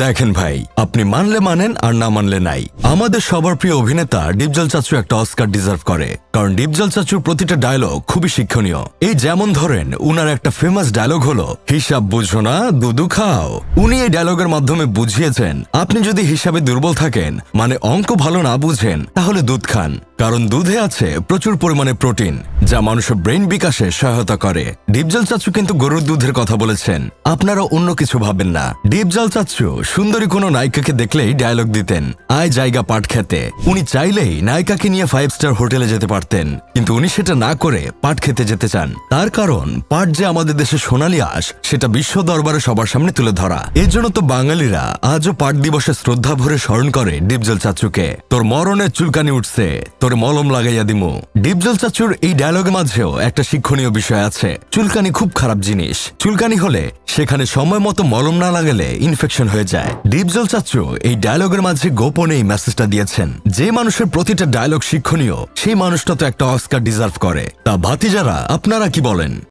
দেখেন ভাই, আপনি মানলে মানেন আর না মানলে নাই। আমাদের সবার প্রিয় অভিনেতা ডিপজল চাচু একটা অস্কার ডিজার্ভ করে, কারণ ডিপজল চাচুর প্রতিটা ডায়লগ খুবই শিক্ষণীয়। এই যেমন ধরেন, উনার একটা ফেমাস ডায়লগ হলো হিসাব বুঝো না দুধু খাও। উনি এই ডায়লগের মাধ্যমে বুঝিয়েছেন, আপনি যদি হিসাবে দুর্বল থাকেন, মানে অঙ্ক ভালো না বুঝেন, তাহলে দুধ খান, কারণ দুধে আছে প্রচুর পরিমাণে প্রোটিন, যা মানুষের ব্রেন বিকাশে সহায়তা করে। ডিপজল চাচু কিন্তু গরুর দুধের কথা বলেছেন, আপনারা অন্য কিছু ভাবেন না। ডিপজল চাচু সুন্দরী কোনো নায়িকাকে দেখলেই ডায়লগ দিতেন, আয় জায়গা পাট খেতে। উনি চাইলেই নায়িকাকে নিয়ে 5 স্টার হোটেলে যেতে পারতেন, কিন্তু উনি সেটা না করে পাট খেতে যেতে চান। তার কারণ, পাট যে আমাদের দেশে সোনালী আঁশ, সেটা বিশ্ব দরবারে সবার সামনে তুলে ধরা। এর জন্য তো বাঙালিরা আজও পাট দিবসে শ্রদ্ধা ভরে স্মরণ করে ডিপজল চাচুকে। তোর মরণের চুলকানি উঠছে, তোর মলম লাগাইয়া দিমু। ডিপজল চাচুর এই ডায়লগের মাঝেও একটা শিক্ষণীয় বিষয় আছে। চুলকানি খুব খারাপ জিনিস। চুলকানি হলে সেখানে সময় মতো মলম না লাগালে ইনফেকশন হয়ে যায়। ডিপজল চাচু এই ডায়লগের মাঝে গোপনে এই মেসেজটা দিয়েছেন, যে মানুষের প্রতিটা ডায়লগ শিক্ষণীয়, সেই মানুষটা তো একটা অস্কার ডিজার্ভ করে। তা ভাতিজারা, আপনারা কি বলেন?